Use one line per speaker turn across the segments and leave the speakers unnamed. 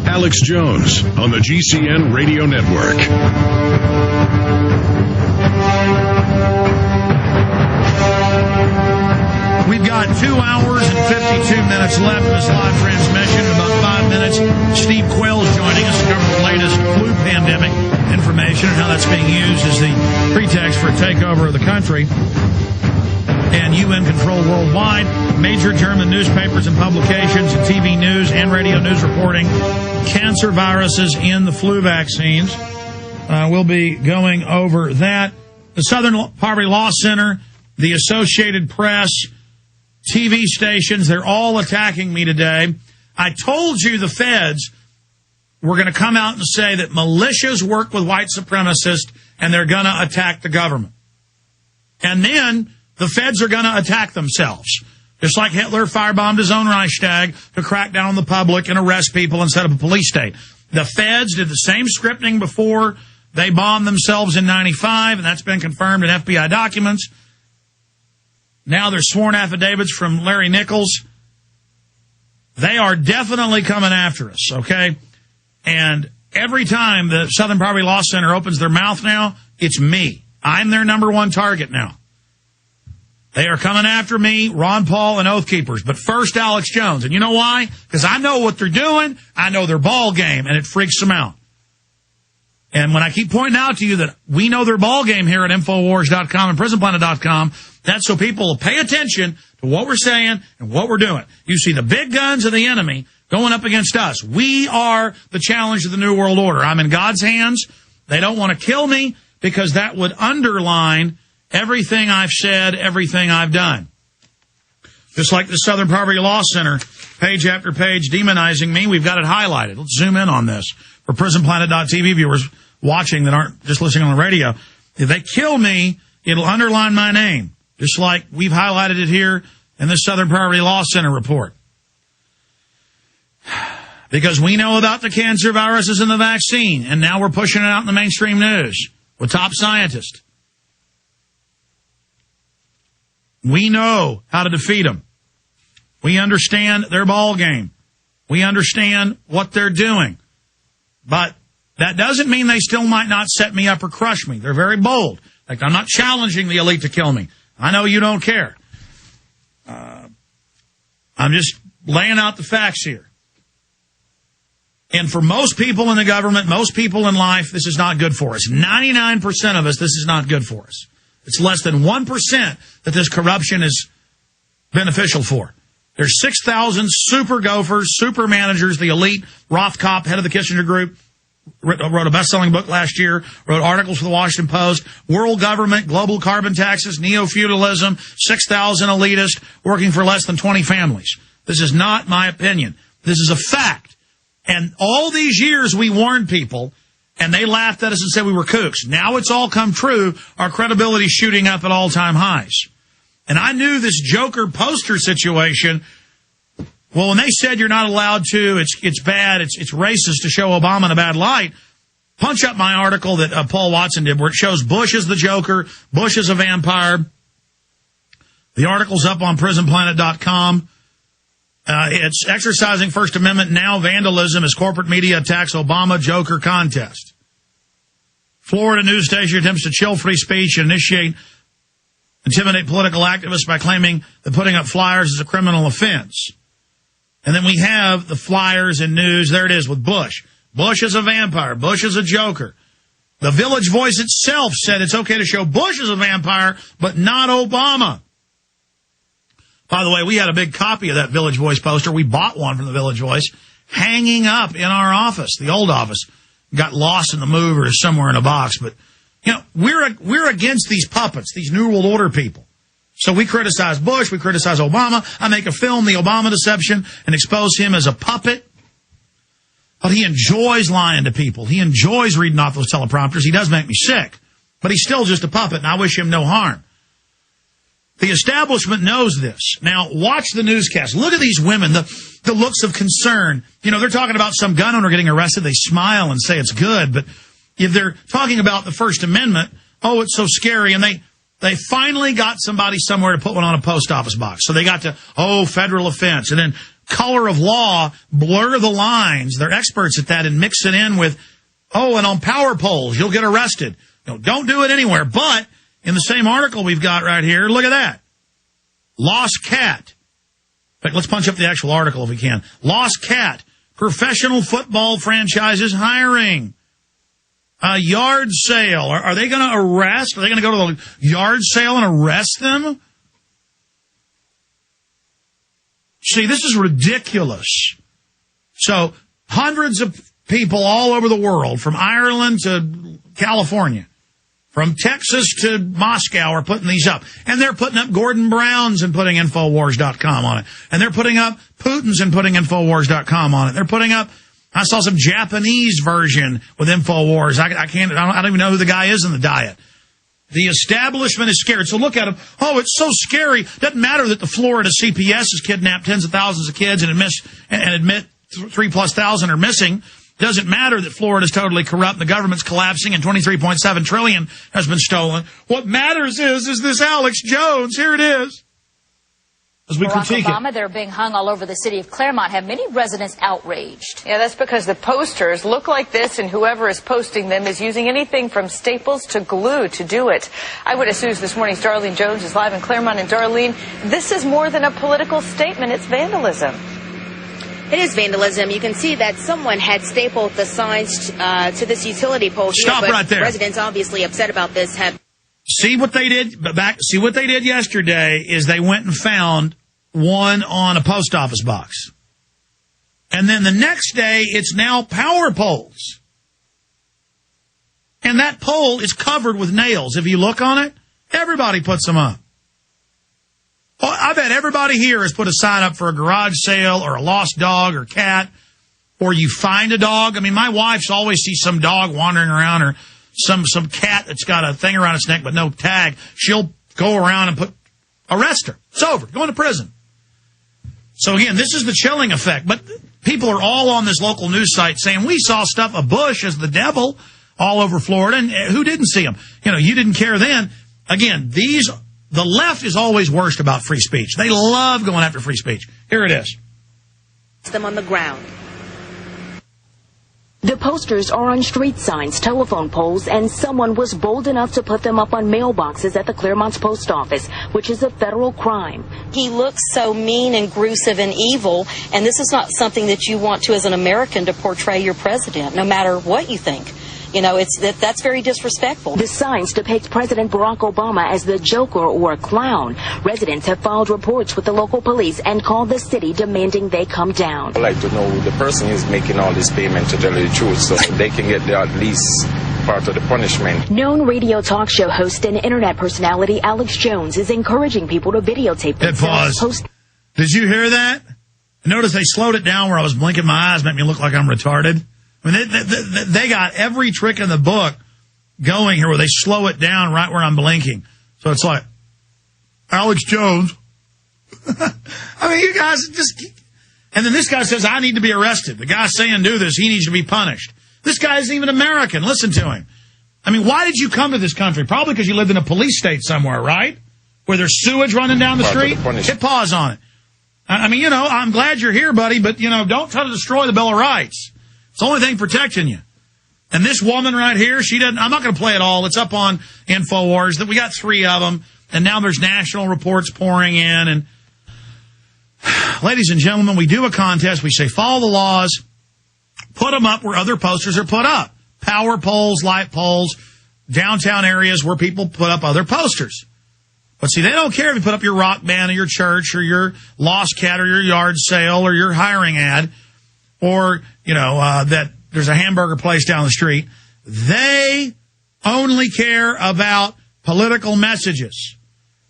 Alex Jones on the GCN Radio Network.
We've got 2 hours and 52 minutes left in this live transmission. In about 5 minutes, Steve Quayle is joining us to cover the latest flu pandemic information and how that's being used as the pretext for a takeover of the country and UN control worldwide. Major German newspapers and publications and TV news and radio news reporting cancer viruses in the flu vaccines. We'll be going over that. The Southern Poverty Law Center, the Associated Press, TV stations, they're all attacking me today. I told you the feds were going to come out and say that militias work with white supremacists and they're going to attack the government. And then the feds are going to attack themselves. Just like Hitler firebombed his own Reichstag to crack down on the public and arrest people and set up a police state. The feds did the same scripting before they bombed themselves in 95, and that's been confirmed in FBI documents. Now there's sworn affidavits from Larry Nichols. They are definitely coming after us, okay? And every time the Southern Poverty Law Center opens their mouth now, it's me. I'm their number one target now. They are coming after me, Ron Paul, and Oath Keepers. But first, Alex Jones. And you know why? Because I know what they're doing. I know their ball game, and it freaks them out. And when I keep pointing out to you that we know their ball game here at Infowars.com and PrisonPlanet.com, that's so people will pay attention to what we're saying and what we're doing. You see the big guns of the enemy going up against us. We are the challenge of the New World Order. I'm in God's hands. They don't want to kill me because that would underline everything I've said, everything I've done. Just like the Southern Poverty Law Center, page after page demonizing me, we've got it highlighted. Let's zoom in on this for PrisonPlanet.tv viewers watching that aren't just listening on the radio. If they kill me, it'll underline my name, just like we've highlighted it here in the Southern Poverty Law Center report. Because we know about the cancer viruses and the vaccine, and now we're pushing it out in the mainstream news with top scientists. We know how to defeat them. We understand their ball game. We understand what they're doing. But that doesn't mean they still might not set me up or crush me. They're very bold. In fact, I'm not challenging the elite to kill me. I know you don't care. I'm just laying out the facts here. And for most people in the government, most people in life, this is not good for us. 99% of us, this is not good for us. It's less than 1% that this corruption is beneficial for. There's 6,000 super gophers, super managers, the elite. Rothkopf, head of the Kissinger Group, wrote a best-selling book last year, wrote articles for the Washington Post. World government, global carbon taxes, neo-feudalism, 6,000 elitists working for less than 20 families. This is not my opinion. This is a fact. And all these years we warned people, and they laughed at us and said we were kooks. Now it's all come true. Our credibility's shooting up at all-time highs. And I knew this Joker poster situation. Well, when they said you're not allowed to, it's bad, it's racist to show Obama in a bad light, punch up my article that Paul Watson did where it shows Bush as the Joker, Bush as a vampire. The article's up on PrisonPlanet.com. It's exercising First Amendment, now vandalism as corporate media attacks Obama Joker contest. Florida news station attempts to chill free speech and intimidate political activists by claiming that putting up flyers is a criminal offense. And then we have the flyers and news. There it is with Bush. Bush is a vampire. Bush is a Joker. The Village Voice itself said it's okay to show Bush as a vampire, but not Obama. By the way, we had a big copy of that Village Voice poster. We bought one from the Village Voice, hanging up in our office, the old office. Got lost in the move or somewhere in a box. But, you know, we're against these puppets, these New World Order people. So we criticize Bush, we criticize Obama. I make a film, The Obama Deception, and expose him as a puppet. But he enjoys lying to people. He enjoys reading off those teleprompters. He does make me sick. But he's still just a puppet, and I wish him no harm. The establishment knows this. Now, watch the newscast. Look at these women, the looks of concern. You know, they're talking about some gun owner getting arrested. They smile and say it's good. But if they're talking about the First Amendment, oh, it's so scary. And they finally got somebody somewhere to put one on a post office box. So they got to, federal offense. And then color of law, blur the lines. They're experts at that and mix it in with, oh, and on power polls, you'll get arrested. Don't do it anywhere. But in the same article we've got right here, look at that. Lost cat. In fact, let's punch up the actual article if we can. Lost cat. Professional football franchises hiring. A yard sale. Are they going to arrest? Are they going to go to the yard sale and arrest them? See, this is ridiculous. So, hundreds of people all over the world, from Ireland to California, from Texas to Moscow, are putting these up. And they're putting up Gordon Brown's and putting Infowars.com on it. And they're putting up Putin's and putting Infowars.com on it. They're putting up, I saw some Japanese version with Infowars. I don't even know who the guy is in the diet. The establishment is scared. So look at them. Oh, it's so scary. Doesn't matter that the Florida CPS has kidnapped tens of thousands of kids and admit 3,000+ are missing. Doesn't matter that Florida's totally corrupt, the government's collapsing, and $23.7 trillion has been stolen. What matters is this Alex Jones. Here it is. As we critique
Obama, they're being hung all over the city of Claremont. Have many residents outraged?
Yeah, that's because the posters look like this, and whoever is posting them is using anything from staples to glue to do it. Eyewitness News this morning's Darlene Jones is live in Claremont. And Darlene, this is more than a political statement. It's vandalism.
It is vandalism. You can see that someone had stapled the signs to this utility pole.
Stop
here, but
right there.
Residents obviously upset about this have.
See what they did see what they did yesterday is they went and found one on a post office box. And then the next day, it's now power poles. And that pole is covered with nails. If you look on it, everybody puts them up. Well, I bet everybody here has put a sign up for a garage sale or a lost dog or cat, or you find a dog. I mean, my wife's always sees some dog wandering around or some cat that's got a thing around its neck but no tag. She'll go around and arrest her. It's over. Go into prison. So again, this is the chilling effect. But people are all on this local news site saying, we saw stuff of Bush as the devil all over Florida. And who didn't see him? You didn't care then. Again, the left is always worst about free speech. They love going after free speech. Here it is.
Them on the ground.
The posters are on street signs, telephone poles, and someone was bold enough to put them up on mailboxes at the Claremont Post Office, which is a federal crime.
He looks so mean and gruesome and evil, and this is not something that you want to, as an American, to portray your president, no matter what you think. That's very disrespectful.
The signs depict President Barack Obama as the Joker or a clown. Residents have filed reports with the local police and called the city demanding they come down.
I'd like to know who the person is making all this payment, to tell you the truth, so they can get at least part of the punishment.
Known radio talk show host and internet personality Alex Jones is encouraging people to videotape themselves.
Did you hear that? Notice they slowed it down where I was blinking my eyes, made me look like I'm retarded. I mean, they got every trick in the book going here where they slow it down right where I'm blinking. So it's like, Alex Jones. I mean, you guys just... And then this guy says, I need to be arrested. The guy saying do this, he needs to be punished. This guy isn't even American. Listen to him. I mean, why did you come to this country? Probably because you lived in a police state somewhere, right? Where there's sewage running down the street. Hit pause on it. I mean, I'm glad you're here, buddy, but, don't try to destroy the Bill of Rights. It's the only thing protecting you. And this woman right here, I'm not going to play it all. It's up on InfoWars that we got 3 of them. And now there's national reports pouring in. And ladies and gentlemen, we do a contest. We say follow the laws. Put them up where other posters are put up. Power poles, light poles, downtown areas where people put up other posters. But see, they don't care if you put up your rock band or your church or your lost cat or your yard sale or your hiring ad. Or, that there's a hamburger place down the street. They only care about political messages.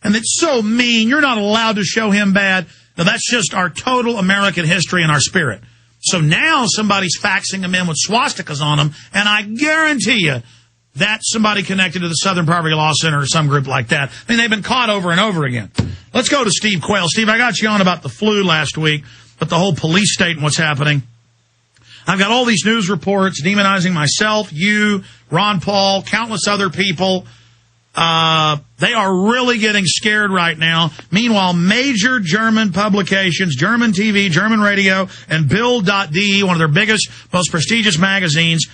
And it's so mean. You're not allowed to show him bad. Now, that's just our total American history and our spirit. So now somebody's faxing them in with swastikas on them, and I guarantee you that's somebody connected to the Southern Poverty Law Center or some group like that. I mean, they've been caught over and over again. Let's go to Steve Quayle. Steve, I got you on about the flu last week, but the whole police state and what's happening. I've got all these news reports demonizing myself, you, Ron Paul, countless other people. They are really getting scared right now. Meanwhile, major German publications, German TV, German radio, and Bild.de, one of their biggest, most prestigious magazines,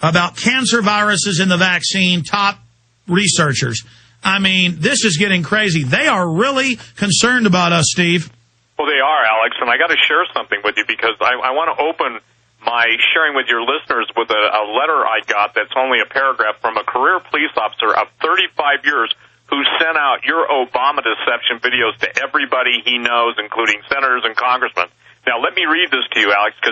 about cancer viruses in the vaccine, top researchers. I mean, this is getting crazy. They are really concerned about us, Steve.
Well, they are, Alex, and I got to share something with you because I want to open my sharing with your listeners with a letter I got that's only a paragraph from a career police officer of 35 years who sent out your Obama deception videos to everybody he knows, including senators and congressmen. Now, let me read this to you, Alex, because